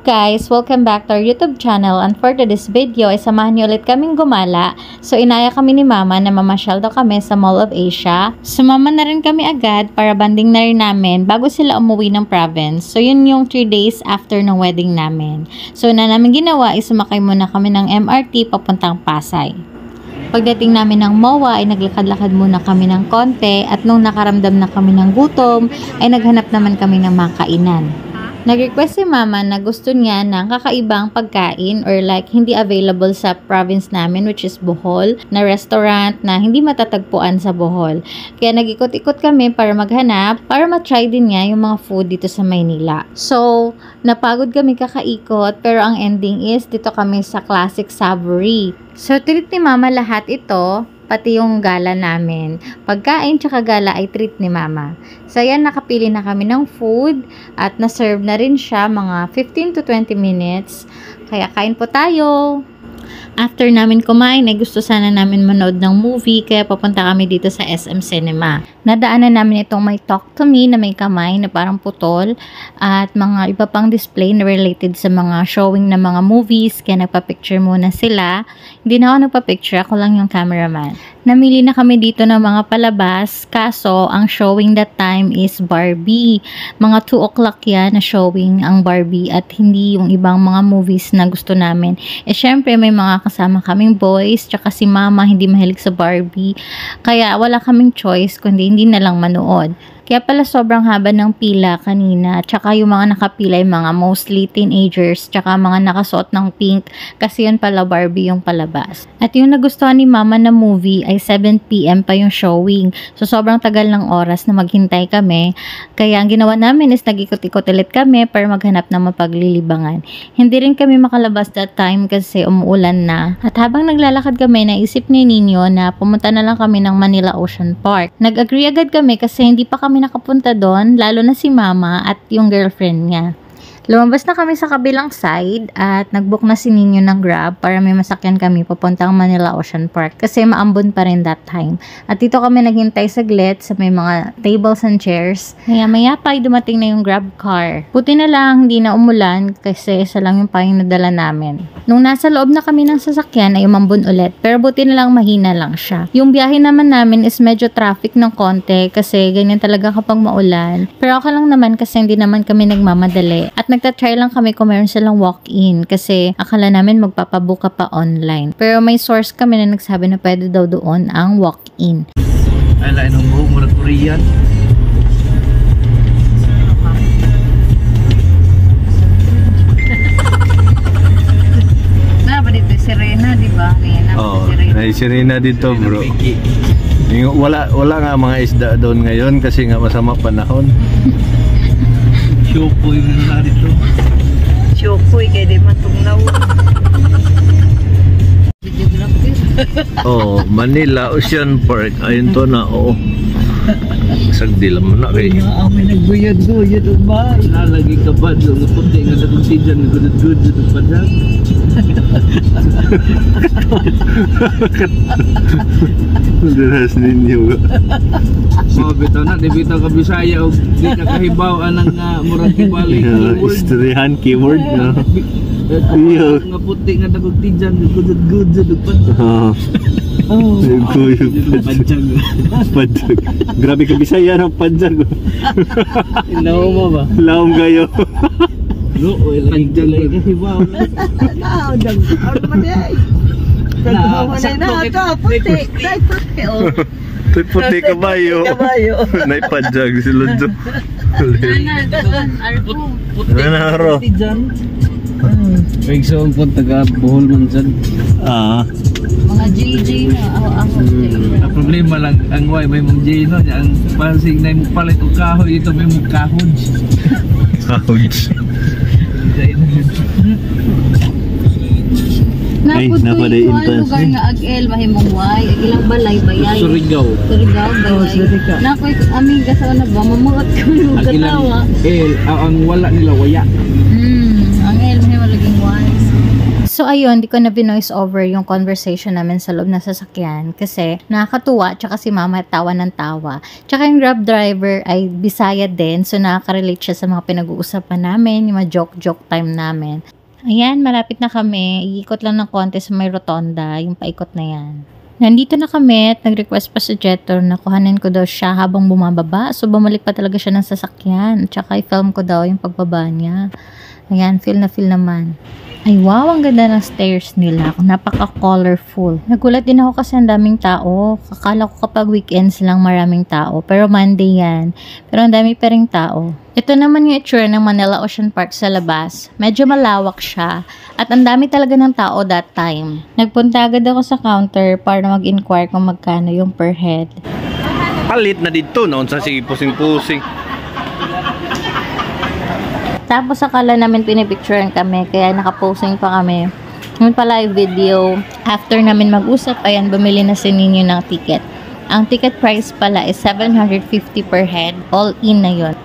up guys? Welcome back to our YouTube channel, and for today's video ay samahan niyo ulit kaming gumala. So inaya kami ni mama na mamasyal daw kami sa Mall of Asia. Sumama na rin kami agad para banding na rin namin bago sila umuwi ng province. So yun yung 3 days after ng wedding namin. So na namin ginawa ay sumakay muna kami ng MRT papuntang Pasay. Pagdating namin ng MOA ay naglakad-lakad muna kami ng konti, at nung nakaramdam na kami ng gutom ay naghanap naman kami ng makainan. Nag-request si mama na gusto niya ng kakaibang pagkain or like hindi available sa province namin, which is Bohol, na restaurant na hindi matatagpuan sa Bohol. Kaya nag-ikot-ikot kami para maghanap, para matry din niya yung mga food dito sa Maynila. So, napagod kami kakaikot, pero ang ending is dito kami sa Classic Savory. So, treat ni mama lahat ito, pati yung gala namin. Pagkain tsaka gala ay treat ni mama. So, yan, nakapili na kami ng food at na-serve na rin siya mga 15 to 20 minutes. Kaya kain po tayo! After namin kumain, ay gusto sana namin manood ng movie, kaya papunta kami dito sa SM Cinema. Nadaanan namin itong may Talk to Me na may kamay na parang putol, at mga iba pang display na related sa mga showing na mga movies, kaya nagpa-picture muna sila. Hindi na ako nagpa-picture, ako lang yung cameraman. Namili na kami dito ng mga palabas, kaso ang showing that time is Barbie. Mga 2 o'clock yan na showing ang Barbie, at hindi yung ibang mga movies na gusto namin. Eh syempre may mga kasama kaming boys, tsaka si mama hindi mahilig sa Barbie, kaya wala kaming choice kundi hindi na lang manood. Kaya pala sobrang haba ng pila kanina, tsaka yung mga nakapila ay mga mostly teenagers, tsaka mga nakasuot ng pink, kasi yun pala Barbie yung palabas. At yung nagustuhan ni mama na movie ay 7 PM pa yung showing, so sobrang tagal ng oras na maghintay kami. Kaya ang ginawa namin is nag-ikot-ikot ulit kami para maghanap ng mapaglilibangan. Hindi rin kami makalabas that time kasi umuulan na. At habang naglalakad kami, naisip ni Nino na pumunta na lang kami ng Manila Ocean Park. Nag-agree agad kami kasi hindi pa kami nakapunta doon, lalo na si mama at yung girlfriend niya. Lumabas na kami sa kabilang side at nagbook na si Nino ng Grab para may masakyan kami papuntang Manila Ocean Park kasi maambon pa rin that time. At dito kami naghintay saglit sa may mga tables and chairs. Maya pa ay dumating na yung Grab car. Buti na lang hindi na umulan kasi isa lang yung payong nadala namin. Nung nasa loob na kami ng sasakyan ay umambon ulit, pero buti na lang mahina lang siya. Yung biyahe naman namin is medyo traffic ng konti kasi ganyan talaga kapag maulan. Pero okay lang naman kasi hindi naman kami nagmamadali. At nagtatry lang kami kung meron silang walk-in kasi akala namin magpapabuka pa online. Pero may source kami na nagsabi na pwede daw doon ang walk-in. Ay, lain ng buhok, murag Korean. Na ba dito Serena, di ba? Oh, ay Serena dito, bro. Wala nga mga isda doon ngayon kasi nga masama panahon. Shopoy mo na dito. Shopoy, kaya di matunglaw. Oh, Manila Ocean Park. Ayun to na, oh. Sagdila mo na kay. May nagbuyad-guyad o ba? Lalagi ka ba? Doon puti nga na kung tidyan na gudod-gudod sa padag. Daras ninyo. Oh, bitaw na. Di bitaw ka Bisaya o di ka kahibaw anang murag kibalik keyword. Istoryahan keyword, no? Nga puti nga na kung tidyan na gudod-gudod sa padag. Oh, Panjang. Panjang. Grabe ka Bisaya ng panjang. Ilaw mo ba? Laom kayo. No, panjang ka kahibaw. Dag, ano man ay? Puti kabayo. Nay panjang si Lonzo. Nanaro. Pag sa po taga Bohol man dyan. Mga JJ na, Ang problema lang, ang way may mong J no, ang pansing na yung palit o kahoy, ito may mong kahod. Kahod. Ay, napaday intas. Lugar nga ag-el, mahimong way, ilang balay, bayay. Surigao. Surigao, bayay. Nakoy, aming gasawa na ba, mamuot ko yung Ang ilang katawa. ang wala nila waya. Ang el, mahimong laging way. So So ayun, di ko na binoise over yung conversation namin sa loob ng sasakyan kasi nakakatuwa, tsaka si mama tawa ng tawa. Tsaka yung Grab driver ay Bisaya din, so nakaka-relate siya sa mga pinag-uusapan namin, yung mga joke-joke time namin. Ayan, malapit na kami. Iikot lang ng konti sa may rotonda, yung paikot na yan. Nandito na kami at nag-request pa si Jetor na kuhanin ko daw siya habang bumababa. So bumalik pa talaga siya ng sasakyan. Tsaka i-film ko daw yung pagbaba niya. Ayan, feel naman. Ay wow, ang ganda ng stairs nila. Napaka-colorful. Nagulat din ako kasi ang daming tao. Kakala ko kapag weekends lang maraming tao. Pero Monday yan. Pero ang dami pa ring tao. Ito naman yung itsura ng Manila Ocean Park sa labas. Medyo malawak siya. At ang dami talaga ng tao that time. Nagpunta agad ako sa counter para mag-inquire kung magkano yung per head. Palit na dito, noon sa sige pusing-pusing. Tapos akala namin pinipicturean kami, kaya nakaposing pa kami. Yun pala yung video. After namin mag-usap, ayan, bumili na si Ninyo ng ticket. Ang ticket price pala is 750 per head. All in na yun.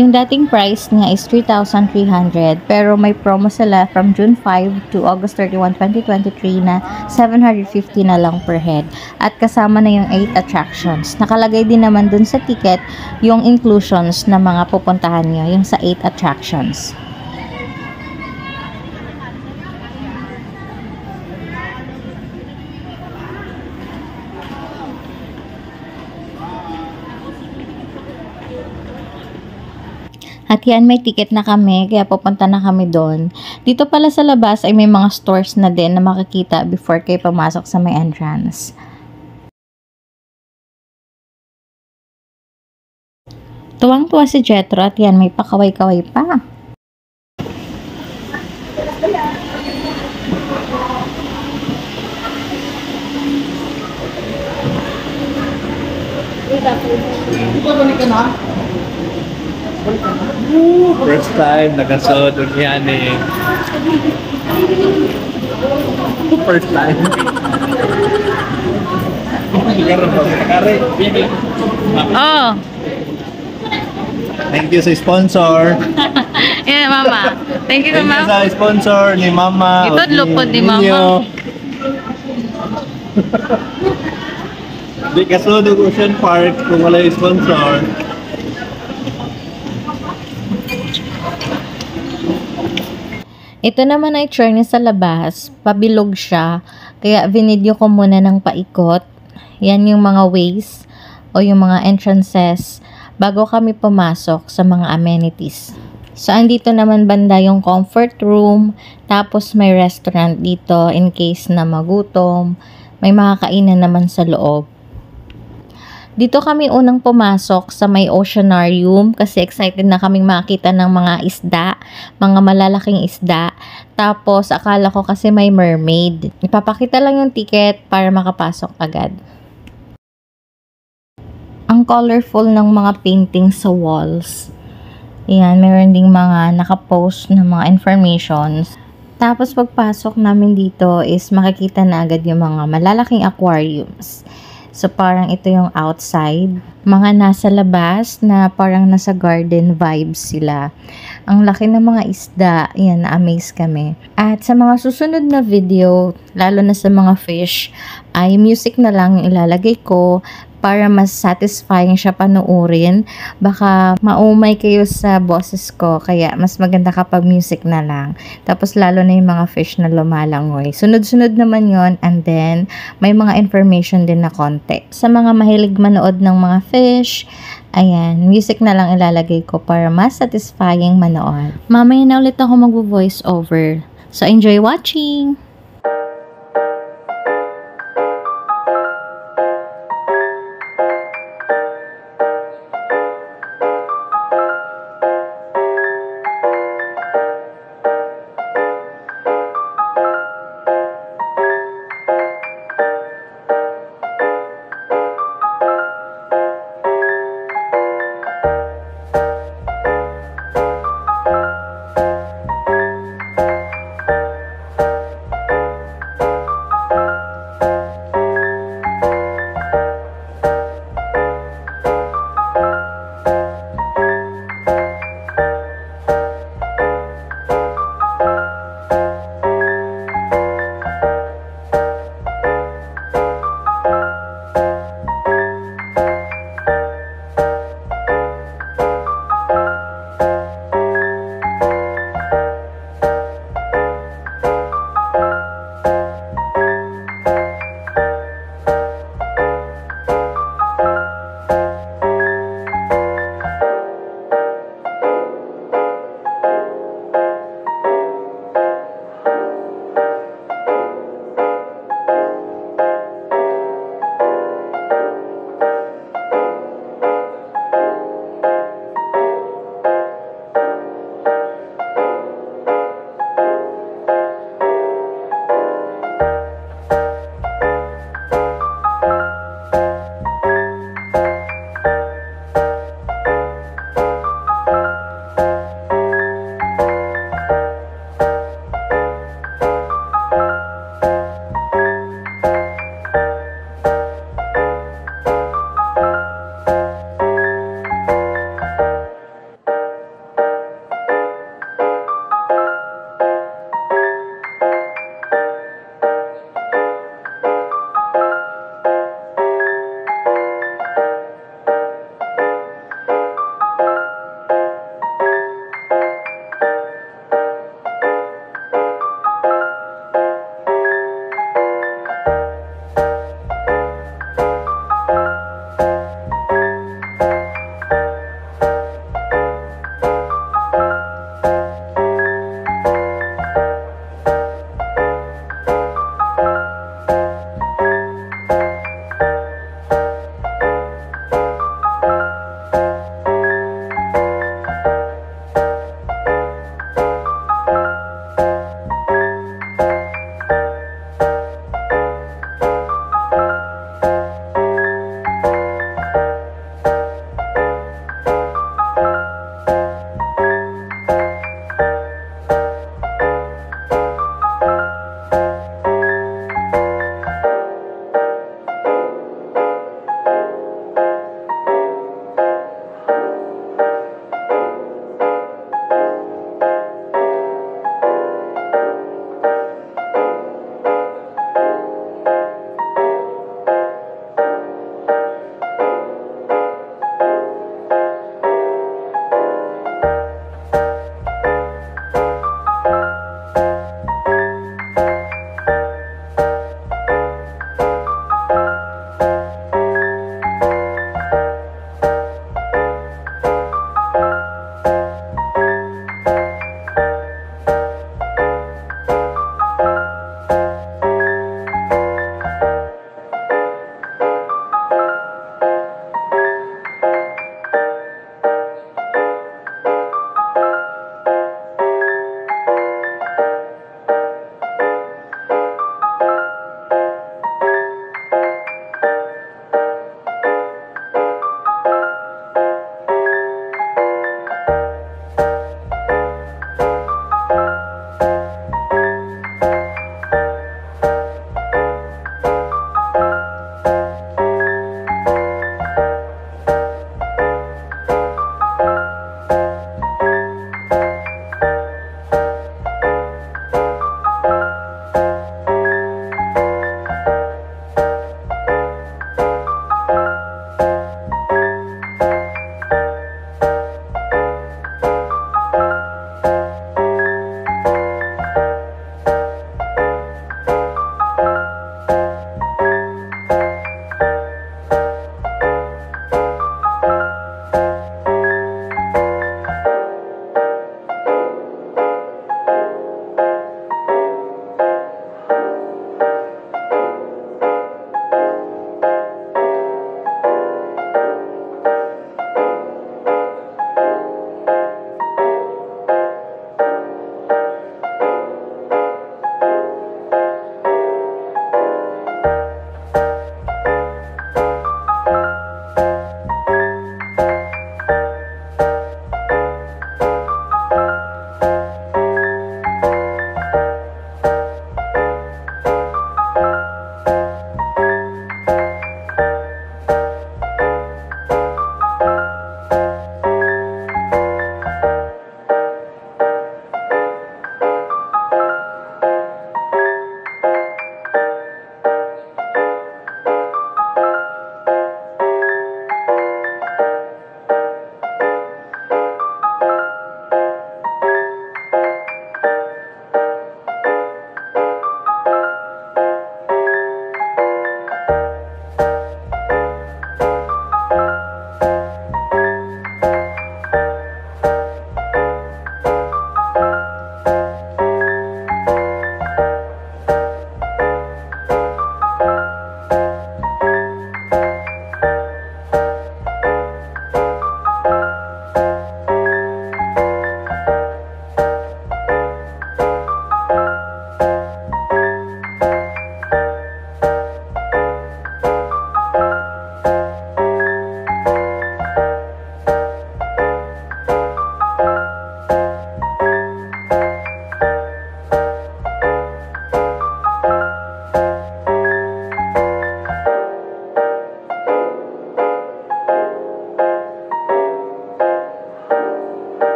Yung dating price niya is 3,300 pero may promo sila from June 5 to August 31, 2023 na 750 na lang per head at kasama na yung 8 attractions. Nakalagay din naman dun sa ticket yung inclusions na mga pupuntahan nyo, yung sa 8 attractions. At yan, may ticket na kami, kaya pupunta na kami doon. Dito pala sa labas ay may mga stores na din na makikita before kayo pumasok sa may entrance. Tuwang-tuwa si Jetro at yan, may pakaway-kaway pa. First time, nakasodon yan eh. First time. Oh! Thank you sa sponsor. Yan, mama. Thank you, Thank you mama. sa sponsor ni Mama. Ito, lupod ni Mama. Di kasodog Ocean Park kung wala yung sponsor. Ito naman ay journey sa labas. Pabilog siya. Kaya vinidyo ko muna ng paikot. Yan yung mga ways o yung mga entrances bago kami pumasok sa mga amenities. So, andito naman banda yung comfort room. Tapos may restaurant dito in case na magutom. May mga kainan naman sa loob. Dito kami unang pumasok sa may oceanarium kasi excited na kaming makita ng mga isda, mga malalaking isda. Tapos akala ko kasi may mermaid. Ipapakita lang yung ticket para makapasok agad. Ang colorful ng mga paintings sa walls. Yan, meron ding mga nakapost na mga informations. Tapos pagpasok namin dito is makikita na agad yung mga malalaking aquariums. So, parang ito yung outside. Mga nasa labas na parang nasa garden vibes sila. Ang laki ng mga isda. Yan, na-amaze kami. At sa mga susunod na video, lalo na sa mga fish, ay music na lang yung ilalagay ko para mas satisfying siya panoorin. Baka maumay kayo sa boses ko, kaya mas maganda kapag music na lang. Tapos lalo na yung mga fish na lumalangoy. Sunod-sunod naman yon, and then may mga information din na konti. Sa mga mahilig manood ng mga fish, ayan, music na lang ilalagay ko para mas satisfying manood. Mamaya na ulit ako mag-voice over. So enjoy watching!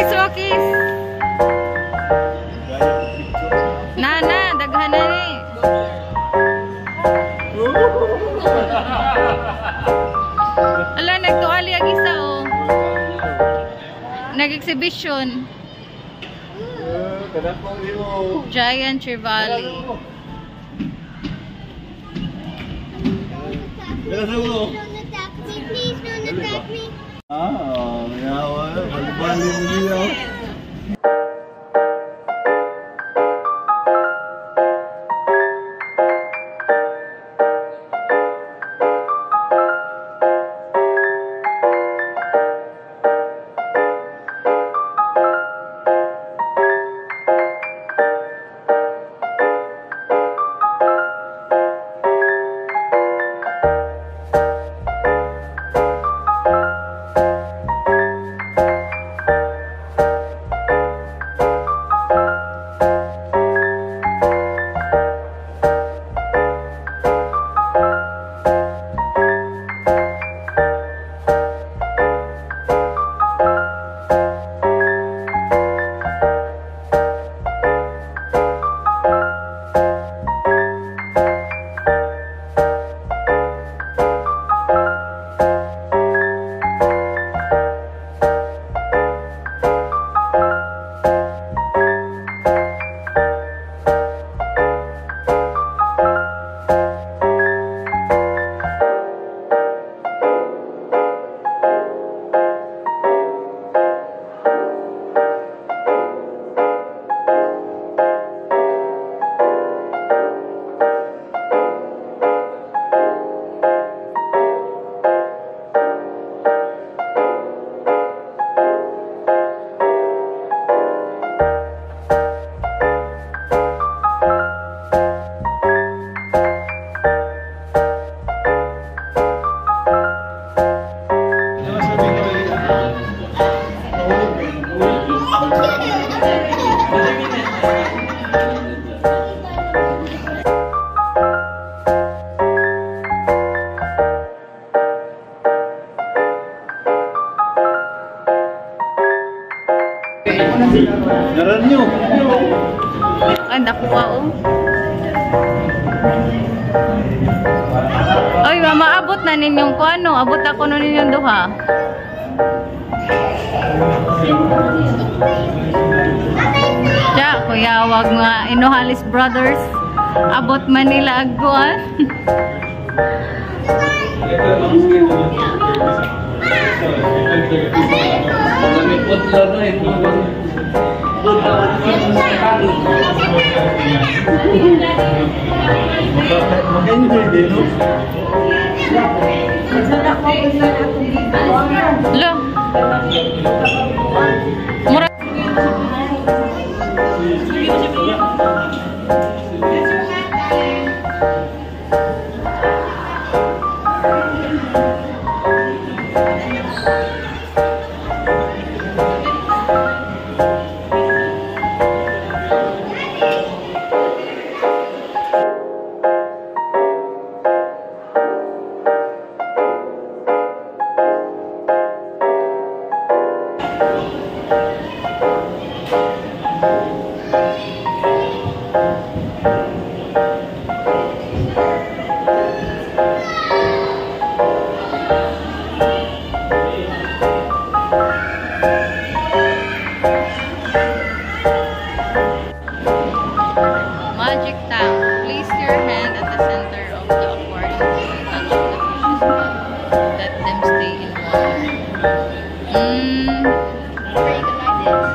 Kiss mo, kiss. Nana, daghan na ni. Ala, nagtuali ang isa, oh. Nag-exhibition. Giant Trevally. Don't attack me, please don't attack me. Naran nyo. Ay, nakuha, oh. Ay, mama, abot na ninyong ko ano. Abot ako nun ninyong duha. Diya, kuya, wag nga Inuhalis Brothers. Abot Manila agkuan. Lo. Mura. Magic Tank. Place your hand at the center of the aquarium and touch the fishes. Let them stay in water. Break it like this.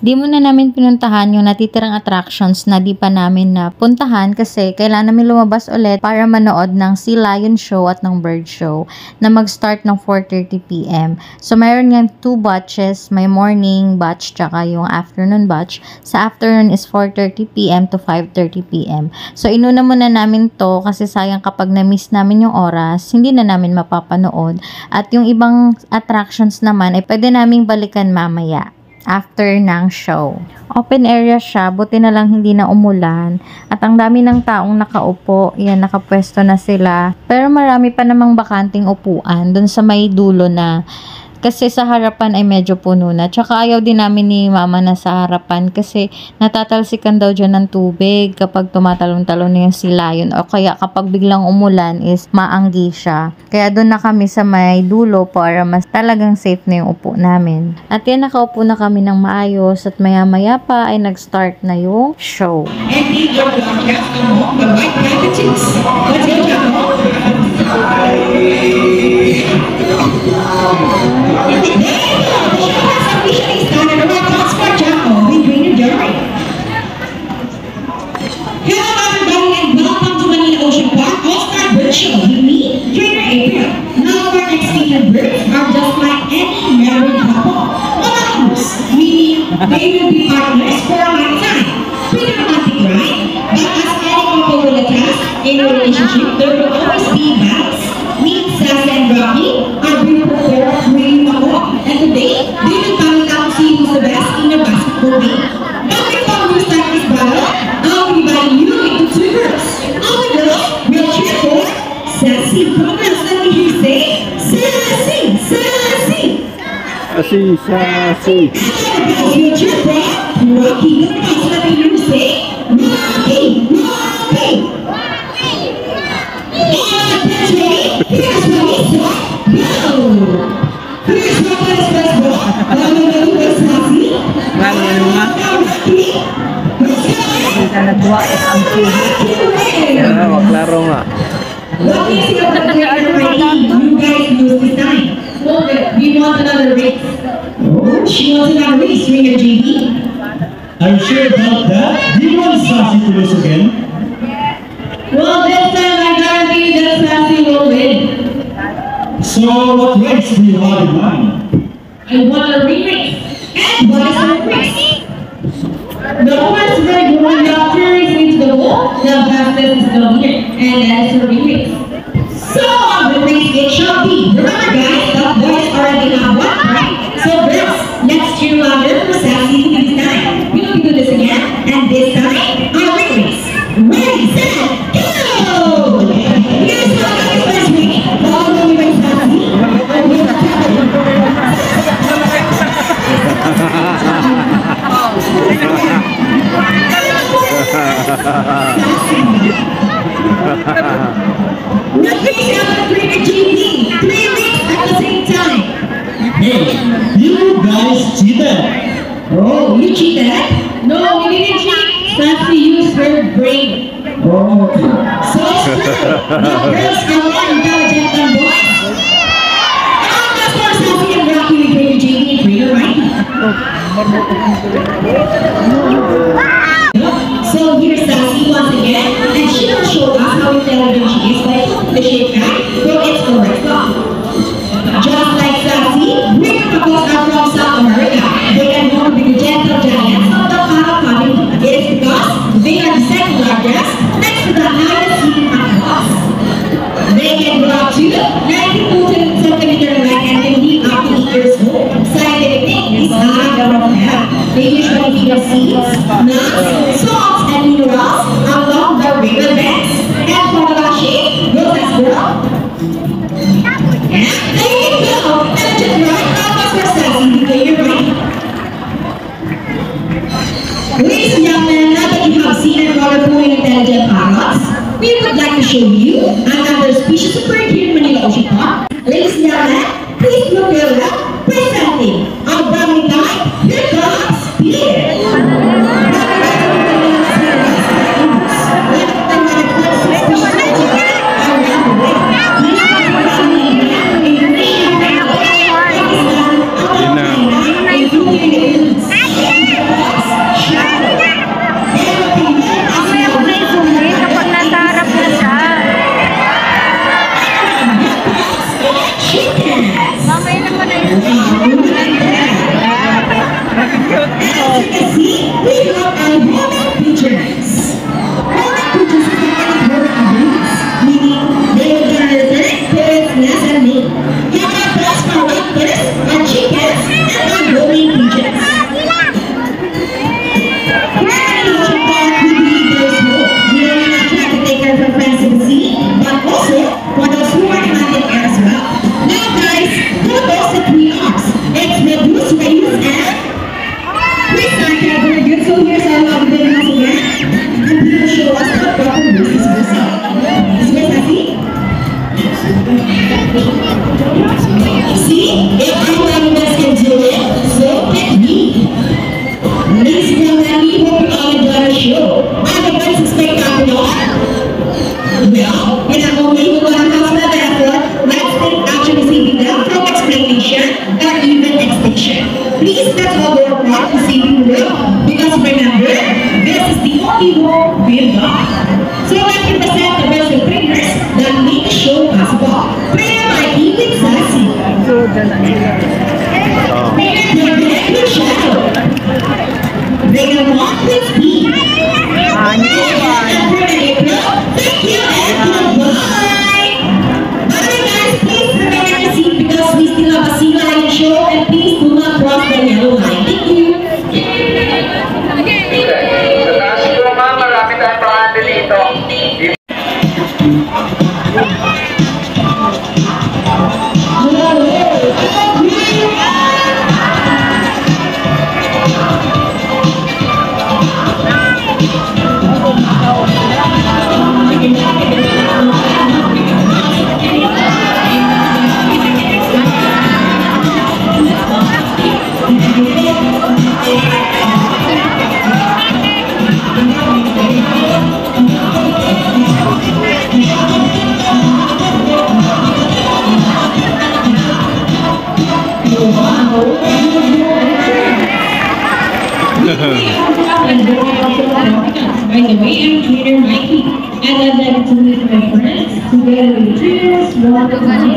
Di muna namin pinuntahan yung natitirang attractions na di pa namin napuntahan kasi kailangan namin lumabas ulit para manood ng Sea Lion Show at ng Bird Show na mag-start ng 4:30 p.m. So, mayroon nga 2 batches. May morning batch tsaka yung afternoon batch. Sa afternoon is 4:30 p.m. to 5:30 p.m. So, inuna muna namin to kasi sayang kapag na-miss namin yung oras, hindi na namin mapapanood. At yung ibang attractions naman ay pwede naming balikan mamaya after ng show. Open area siya, buti na lang hindi na umulan. At ang dami ng taong nakaupo, yan, nakapwesto na sila. Pero marami pa namang bakanting upuan dun sa may dulo na. Kasi sa harapan ay medyo puno na. Tsaka ayaw din namin ni mama na sa harapan kasi natatalsikan daw dyan ng tubig kapag tumatalon-talon na yung Sea Lion. O kaya kapag biglang umulan is maanggi siya. Kaya doon na kami sa may dulo para mas talagang safe na yung upo namin. At yan, nakaupo na kami ng maayos at maya-maya pa ay nag-start na yung show. And these are the broadcasts among the white packages. Let's go down. Hello everybody and welcome to Manila Ocean Park All-Star Bird Show with me, Trainer April. Now our extinct birds are just like any married couple. Monogamous, meaning they will be partners for a lifetime. Pretty romantic, right? But as any couple will attest, in a relationship, there will always be battles. Me, Sassy, and Rocky are being prepared for winning a walk. And today, they will battle out to see who's the best in the basketball game. But before we start this battle, I'll be dividing you into 2 groups. All the girls will cheer for Sassy. Come on, let me hear you say Sassy, Sassy. Sassy. And all the girls will cheer for Rocky. Come on, let me hear you say Rocky, Rocky. Here's Melissa. Go! Here's Rocky, let's go. Here's Sassy. Klaro nga. Rocky is here to play already. You guys lose this time. Hold it. We want another race. Oh, she wants another race, Ringer JB. Are you sure about that? Do you want Sassy to lose again? Well, this time I guarantee that Sassy will win. So, what race do you have in mind? I want a re-race. And what is a race? The first leg when the carries into the wall, the fastest is the winner, and that is a re-race. So, the race it shall be. Remember guys, the boys already have one, right? So girls, let's cheer louder for Sassy to this time. We'll do this again, and this time, a re-race. Ready, set, go! Here's the first race. All the way by Sassy. Nothing else for the GP. 3 weeks at the same time. Hey, you guys cheated. Oh, you cheated? No, we didn't cheat. Sassy used her brain. Oh, So true. Now girls are more intelligent than boys. And that's why Sassy and Rocky will bring the JD and Trainer, right? So here's Sassy once again, and she will show us how intelligent she is by putting the shape back where it's correct from. Just like Sassy, Ringer couples are from South America. They are known to be the gentle giants of the Parapani. It is because they are the second largest next to the highest human animals. They can grow up to 90 centimeters long and can live up to 8 years old. Scientific name is Agarophera. They usually feed on seeds, nuts, salts, and minerals along the river banks. And for the shape, goes as well. And there you go. That's just right. That's for Sassy. You're right. Ladies and gentlemen, now that you have seen and wonderful and intelligent parrots, we would like to show you another species of bird here in Manila Ocean Park. Ladies and gentlemen, please look your left, presenting our brownie type, here comes Peter. chickens. Wow, see, we have our woman pigeons. Woman pigeons are meaning they will get their parents' nest and name. Counterparts for raptors are chickens and roaming pigeons. But also for those who are hunting as well. Now guys, who knows the 3 R's? It's reduce, reuse, and recycle. Very good. So here's all of the videos again. And people show us the proper reuse versa. Is this see? See? If anyone else can do it, so can me. Ladies and gentlemen, we hope you all enjoy the show. Are the guys spectacular? Well, in a moment, we will have that effort. Let's take action receiving them from explanation or even extinction. Please let's all work hard to save the world. Because remember, this is the only world we've got. So let me present the best of trainers that make the show possible. Prayer by Even Sassy. Prayer by Director Shadow. They are not with speed. Thank you and goodbye. Alright guys, please remain in your seat because we still have a sea lion show and please do not cross the yellow line. Thank you. Siguro ma'am, marami tayong pakante dito. By the way, I'm trainer Mikey, and I'd like to meet my friends together with trainers, one to one.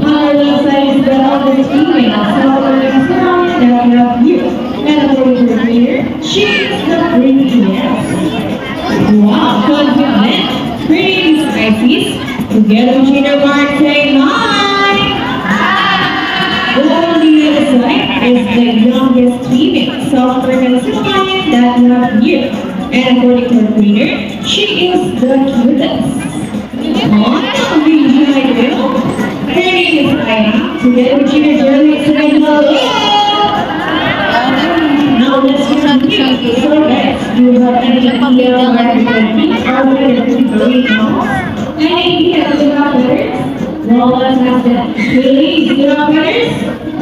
Our website is the Elders Email, so we're exploring that we have you. And according to the trainer, she is the pretty yes. Wow, confident, pretty spices. Together with trainer Mark, say hi. Over on the other side is the youngest female, software and lion that we have here. And according to her trainer, she is the cutest. Oh, really like it. Her name is Aya. Together with trainer Jeremy, say hello. Now let's hear from you. So guys, do you have any idea where you can teach or where you can bring animals? Any idea of the letters? Well, let's ask them. Really, do you have letters?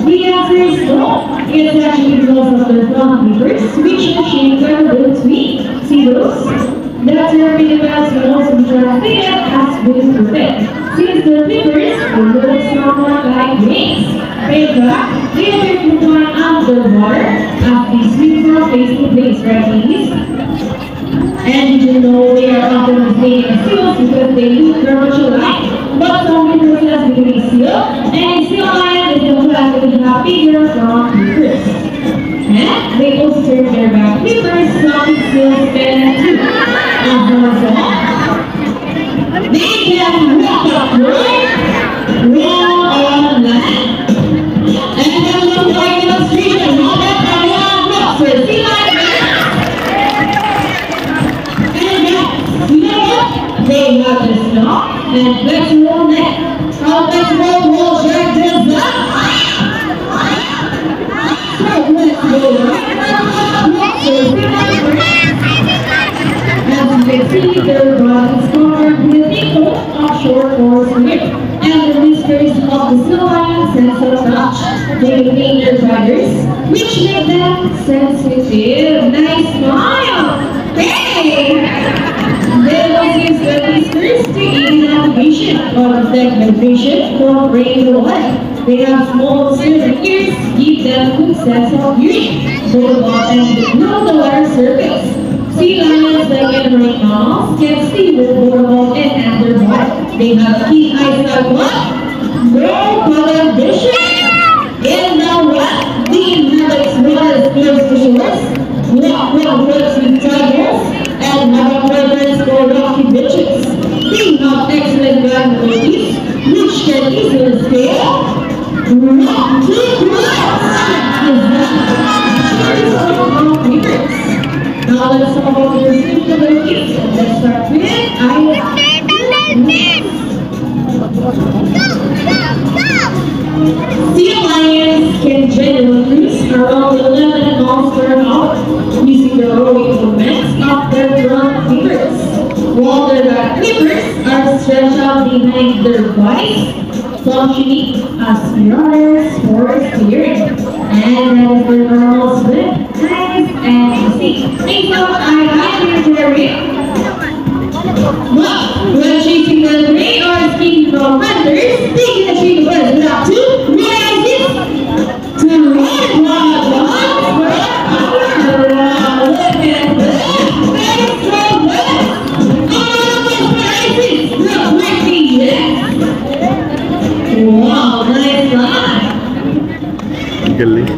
The answer is no. It's actually because of the front papers, which the shapes are a little sweet. See those? That's where we develop the most interesting as with perfect. Since the papers are little somewhat like wings. In fact, they appear to fly underwater as they swim from place to place, right, ladies? And did you know they are often mistaken as seals because they look very much alike? But some people say becoming seal, and seal lion is the class that have bigger front flippers. And they also turn their back flippers from seals than two. As a result, they can walk upright, roll on land, and then look like illustration. All that are long rocks for sea lion. They have the snow and let's roll neck. How let's roll drag this up. So let's go right. As you can see, their bodies covered with a coat of short horse hair. And the whiskers of the snow lion sense of touch. They remain their riders, which make them sensitive. Nice smile. Hey! They will use their whiskers to aid in navigation or detect vibration from brain to life. They have small silver ears, give them a good sense of hearing. Both and below the water surface. Sea lions, like any marine mammals, can see both above and underwater. They have keen eyes like what? Brown color abilities will scale. Rock to now let's talk about your sleep abilities. Let's start with sea lions can generally cruise around 11 miles per hour using the rowing movements of their front fingers, while their back fingers are stretched out behind their bodies, functioning as mirrors for steering. And that is the normal swim, guys, and see. Thanks so much, I highly enjoy it. Well, when chasing the prey or escaping from predators, taking the tree was not to realize this. To run, look at this. That is so good. All of us realize real quickly, yes. Wow, nice line. Galing.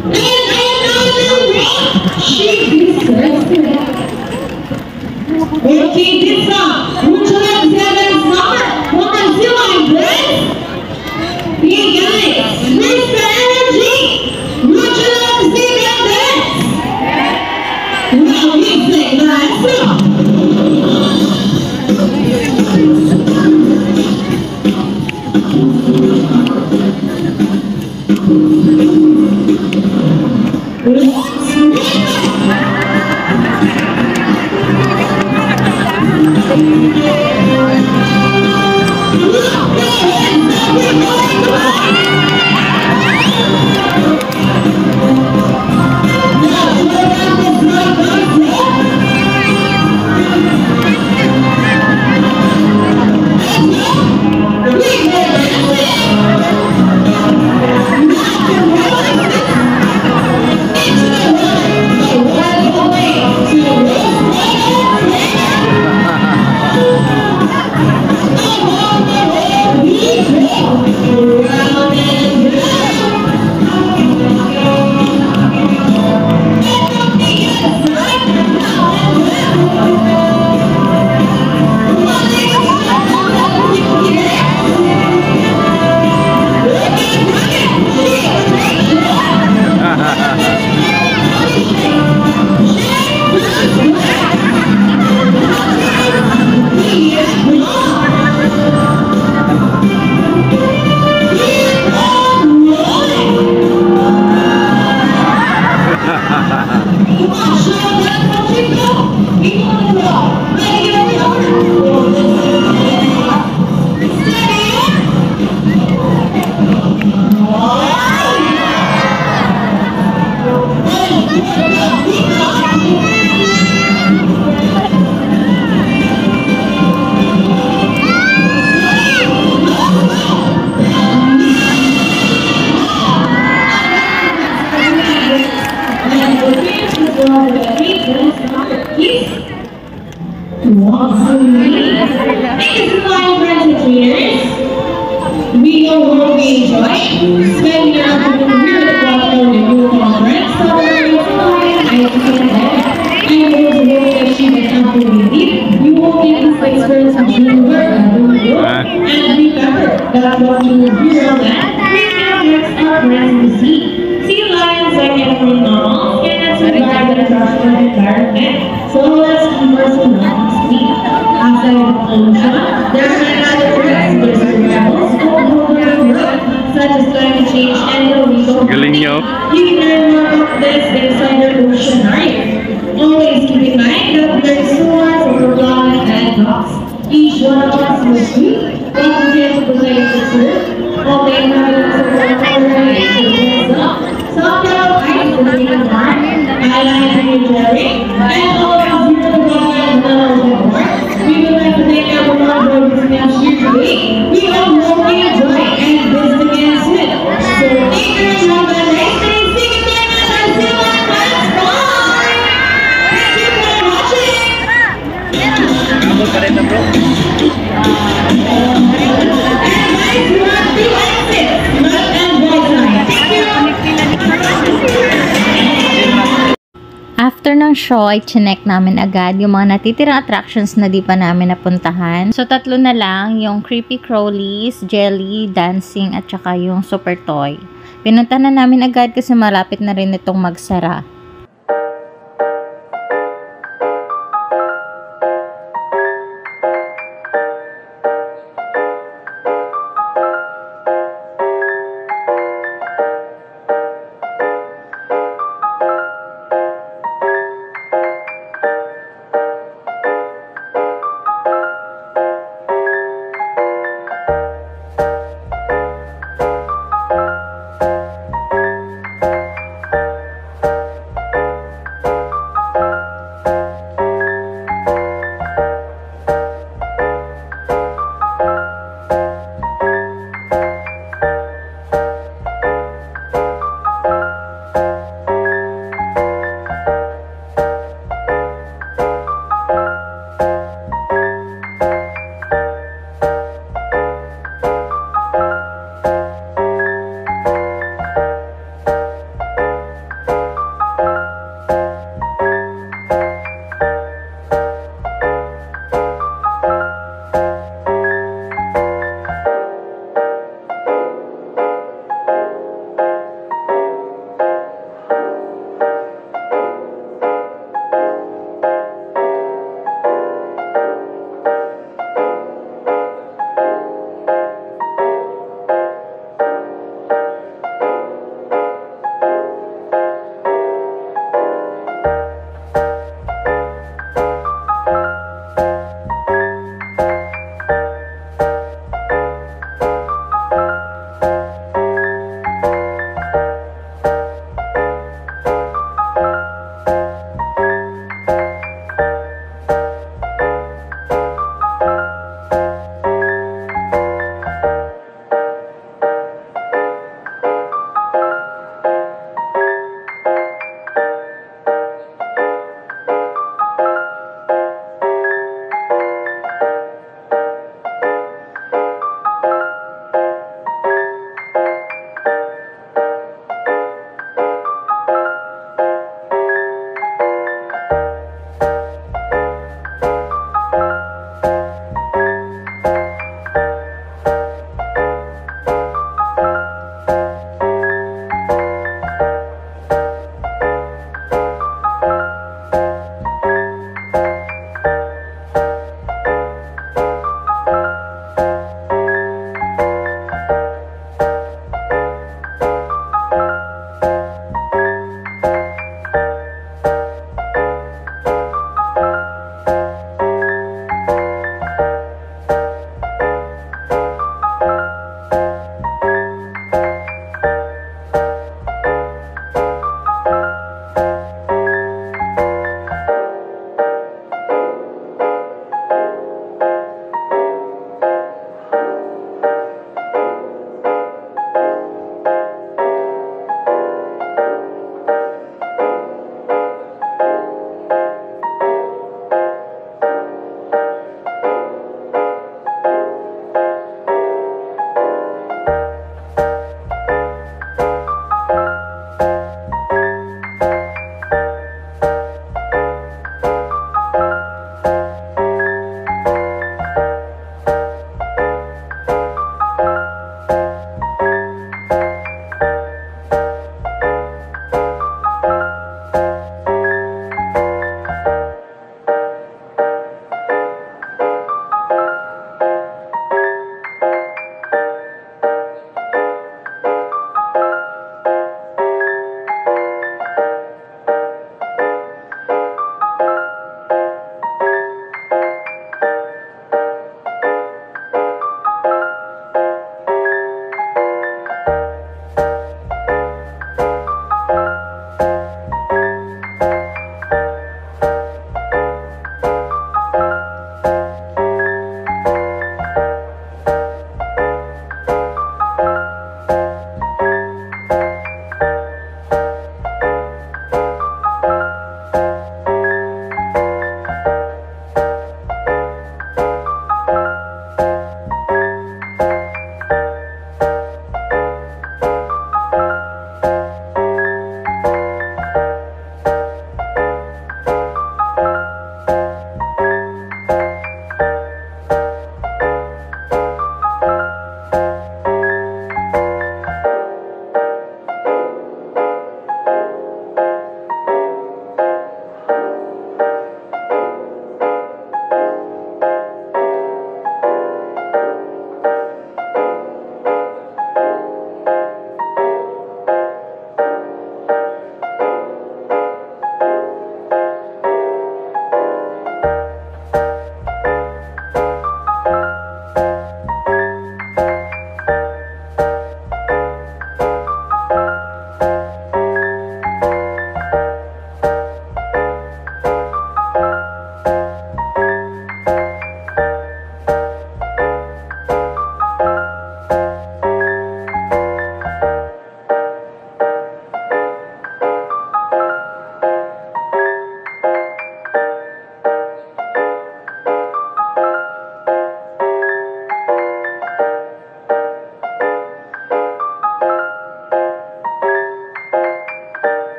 She deserves it. Okay, this song. Would you like to say that song? What does you like this? Yeah, guys. Mr. Energy. Would you like to say that dance? Well, we sing that song. We know what we enjoy. Spend your afternoon here at the California Youth Conference, celebrating and those who hope to achieve an opportunity. You will get this experience of dream work and remember that what you hear on that, please get our friends to see. Sea lions like anything normal cannot survive the destruction of environment, so let's converse with them. Outside of pollution, there are another threats to survival, such as climate change and the legal. You can learn more about this inside the oceanarium. Always keep in mind that there is so much for life and dogs. Each one of us must do what we can to protect the earth. All the inhabitants of the water and the some tell ice is being harmed, I like to enjoy and all of us here to go and we would like to thank everyone for listening us here today. We hope you enjoy and this against it. So thank you and have a nice day. See you again and see you next time. Thank you for watching. And nice to have you. after ng show ay chinek namin agad yung mga natitirang attractions na di pa namin napuntahan. So 3 na lang, yung Creepy Crawlies, Jelly, Dancing at saka yung Super Toy. Pinunta na namin agad kasi malapit na rin itong magsara.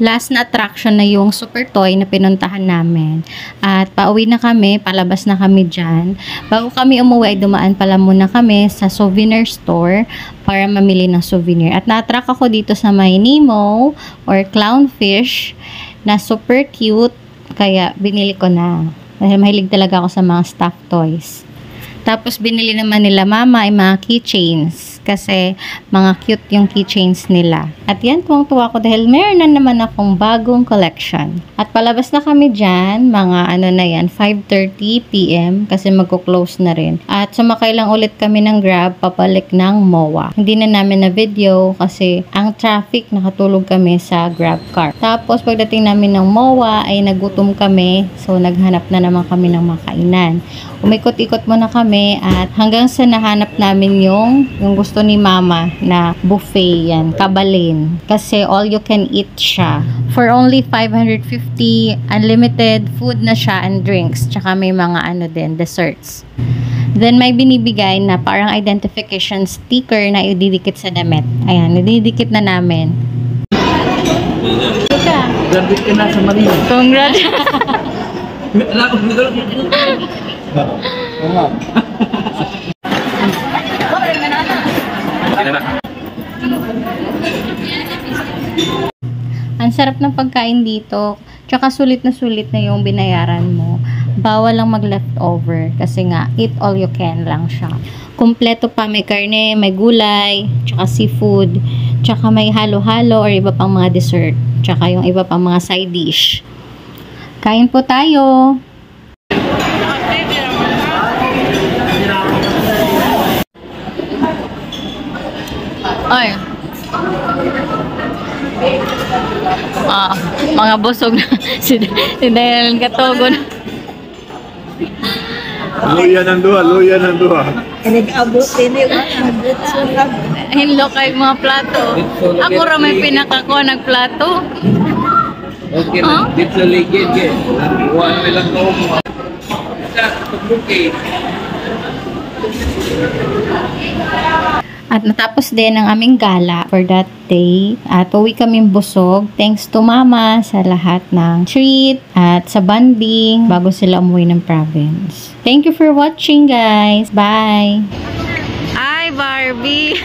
Last na attraction na yung Super Toy na pinuntahan namin. At pauwi na kami, palabas na kami dyan. Bago kami umuwi, dumaan pala muna kami sa souvenir store para mamili ng souvenir. At na-attract ako dito sa may Nemo or clownfish na super cute. Kaya binili ko na. Dahil mahilig talaga ako sa mga stuffed toys. Tapos binili naman nila mama ay mga keychains. Kasi mga cute yung keychains nila. At yan, tuwang-tuwa ko dahil meron na naman akong bagong collection. At palabas na kami dyan, mga 5:30 PM kasi magko-close na rin. At sumakay lang ulit kami ng Grab papalik ng MOA. Hindi na namin na video kasi ang traffic, nakatulog kami sa Grab car. Tapos pagdating namin ng MOA ay nagutom kami. So naghanap na naman kami ng makainan. Umikot-ikot muna kami at hanggang sa nahanap namin yung gusto ni mama na buffet yan, kabalin. Kasi all you can eat siya. For only 550, unlimited food na siya and drinks. Tsaka may mga desserts. Then may binibigay na parang identification sticker na ididikit sa damit. Ayan, ididikit na namin. Grabe ka na sa Manila. Congrats! Ang sarap ng pagkain dito. Tsaka sulit na yung binayaran mo. Bawal lang mag-leftover. Kasi nga, eat all you can lang siya. Kumpleto pa. May karne, may gulay, tsaka seafood, tsaka may halo-halo or iba pang mga dessert. Tsaka yung iba pang mga side dish. Kain po tayo! Ay. Mga busog na si Daniel Katogon. Luya ng duha. Nag-abot din yung mga Hinlo kay mga plato. Ako ra may pinaka ko nagplato. Okay na, dito sa ligid ke. One lang ko mo. Sa bukid. At natapos din ang aming gala for that day. At uwi kaming busog. Thanks to mama sa lahat ng treat at sa bonding bago sila umuwi ng province. Thank you for watching guys. Bye! Hi Barbie!